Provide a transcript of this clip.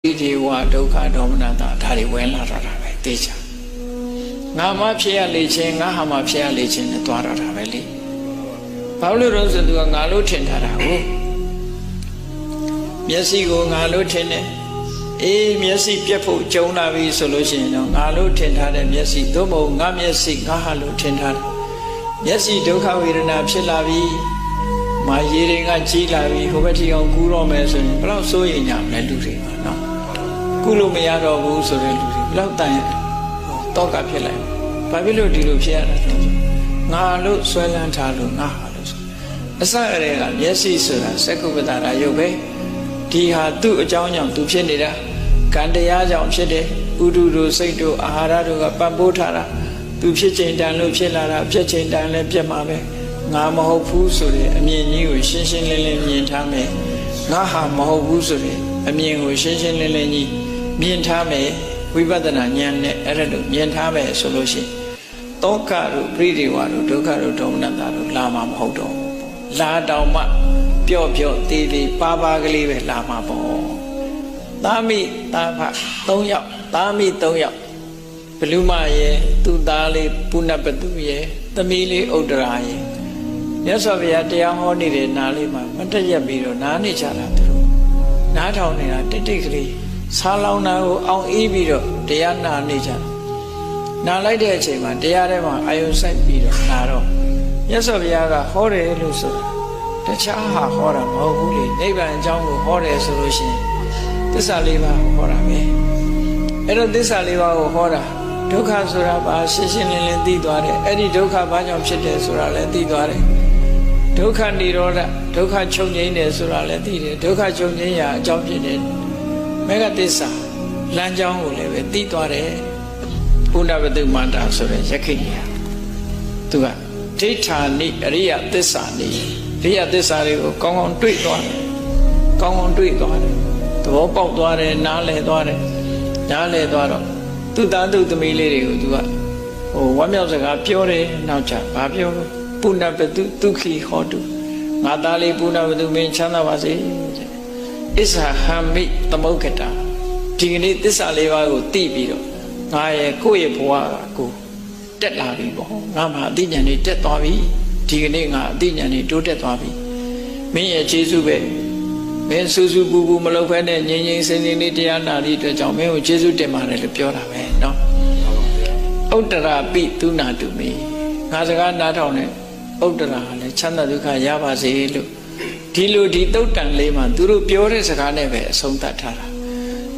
ဒီဝဒုက္ခဒေါမနတာဒါတွေဝင်လာတာပဲသိချာငါမှဖြစ်ရလေခြင်းငါဟာမှဖြစ်ရလေခြင်းနဲ့တွားတာပဲလေဘာလို့လဲဆိုသူကငါလို့ထင်ထားတာဟုတ်မျက်စိကိုငါလို့ထင်တယ်အေးမျက်စိပြတ်ဖို့ကြုံလာပြီဆိုလို့ရှိရင်တော့ငါလို့ထင်ထားတဲ့မျက်စိသို့မဟုတ်ငါမျက်စိငါဟာလို့ထင်ထားတယ်မျက်စိဒုက္ခဝေဒနာဖြစ်လာပြီမာရေတွေကကြီးလာပြီဟိုဘက်ထီအောင်ကူးတော့မယ်ဆိုရင်ဘယ်တော့စိုးရိမ်ကြမလဲလူတွေပါနော်ကူးလို့မရတော့ဘူးဆိုတဲ့လူတွေဘယ်တော့တန်တော့ကဖြစ်လိုက်ဘာဖြစ်လို့ဒီလိုဖြစ်ရတာလဲငါလို့ဆွဲလန်းထားလို့ငါဟာလို့ဆိုအစအရေကမျက်စိဆိုတာစက္ကုပ္ပတာရုပ်ပဲဒီဟာသူ့အကြောင်းကြောင့်သူဖြစ်နေတာကံတရားကြောင့်ဖြစ်တယ်ဥဒုတို့စိတ်တို့အာဟာရတို့ကပံ့ပိုးထားတာသူဖြစ်ချိန်တန်လို့ဖြစ်လာတာပြက်ချိန်တန်လည်းပြက်မှာပဲငါမဟုတ်ဘူးဆိုတဲ့အမြင်ကြီးကိုရှင်းရှင်းလင်းလင်းမြင်ထားမယ်ငါဟာမဟုတ်ဘူးဆိုတဲ့အမြင်ကိုရှင်းရှင်းလင်းလင်းကြီးမြင်ထားမယ်ဝိပဿနာဉာဏ်နဲ့အဲ့ဒါလို့မြင်ထားမယ်ဆိုလို့ရှိရင်တောကတို့ပရိဒေဝတို့ဒုက္ခတို့ဒေါမနတာတို့လာမှာမဟုတ်တော့ဘူးလာတောင်မှပျော့ပျော့သေးသေးပါပါကလေးပဲလာမှာပေါ့သားမိသားဖ3ယောက်သားမိ3ယောက်ဘလူမရဲ့သူ့သားလေးပုဏ္ဏပတုရဲ့သမီးလေးဥဒ္ဒရာရဲ့မြတ်စွာဘုရားတရားဟောနေတဲ့နားလေးမှာမတက်ရက်ပြီးတော့နားနေကြတာသူတို့နားထောင်နေတာတိတ်တိတ်ကလေးဆာလောင်နာကိုအောင်အေးပြီးတော့တရားနာနေကြတာနားလိုက်တဲ့အချိန်မှာတရားထဲမှာအာယုံစိုက်ပြီးတော့နာတော့မြတ်စွာဘုရားကဟောတယ်လို့ဆိုတာတခြားဟာဟောတာမဟုတ်ဘူးလေနိဗ္ဗာန်အကြောင်းကိုဟောတယ်ဆိုလို့ရှိရင်သစ္စာလေးပါးဟောတာပဲအဲ့တော့သစ္စာလေးပါးကိုဟောတာဒုက္ခဆိုတာပါရှင်းရှင်းလင်းလင်းသိသွားတယ်အဲ့ဒီဒုက္ခဘာကြောင့်ဖြစ်တယ်ဆိုတာလည်းသိသွားတယ်ဒုက္ခនិရောဓဒုက္ခချုပ်ငြိမ်းတယ်ဆိုတာလည်းသိတယ်ဒုက္ခချုပ်ငြိမ်းရာအကြောင်းဖြစ်တယ်မေဃသစ္စာလမ်းကြောင်းကိုလည်းပဲသိသွားတယ်ဘုဒ္ဓဝတ္တုမန္တာဆိုတဲ့ယက္ခိဏီဟာသူကဒိဋ္ဌာနိအရိယသစ္စာနိအရိယသစ္စာတွေကိုကောင်းကောင်းတွေ့သွားတယ်ကောင်းကောင်းတွေ့သွားတယ်သဘောပေါက်သွားတယ်နားလည်သွားတယ်နားလည်သွားတော့သူ့သားသူ့သမီးလေးတွေကိုသူကဝမ်းမြောက်စကားပြောတယ်နောက်ချဘာပြောလို့ပုဏ္ဏပတုဒုက္ခိဟောတုငါသားလေးပုဏ္ဏပတုမင်းချမ်းသာပါစေအစ္ဆဟံမိသမုဂ္ဂတာဒီကနေ့သစ္စာလေးပါးကိုသိပြီးတော့ငါရဲ့ကိုယ့်ရဲ့ဘဝကကိုတက်လာပြီပေါ့ငါမှအသိဉာဏ်တွေတက်သွားပြီဒီကနေ့ငါအသိဉာဏ်တွေတိုးတက်သွားပြီမင်းရဲ့ခြေဆုပဲမင်းစူးစူးပူပူမလုပ်ဖဲနဲ့ငြိမ်ငြိမ်စင်စင်လေးတရားနာသည့်အတွက်ကြောင့်မင်းကိုခြေဆုတင်ပါတယ်လို့ပြောတာပဲเนาะဥတ္တရာပိသုနာတုမိငါစကားနားထောင်တဲ့ဥတ္တရာကလည်းချမ်းသာဒုက္ခရပါစေလို့ဒီလိုဒီတုတ်တန်လေးမှာသူတို့ပြောတဲ့စကားနဲ့ပဲအဆုံးသတ်ထားတာ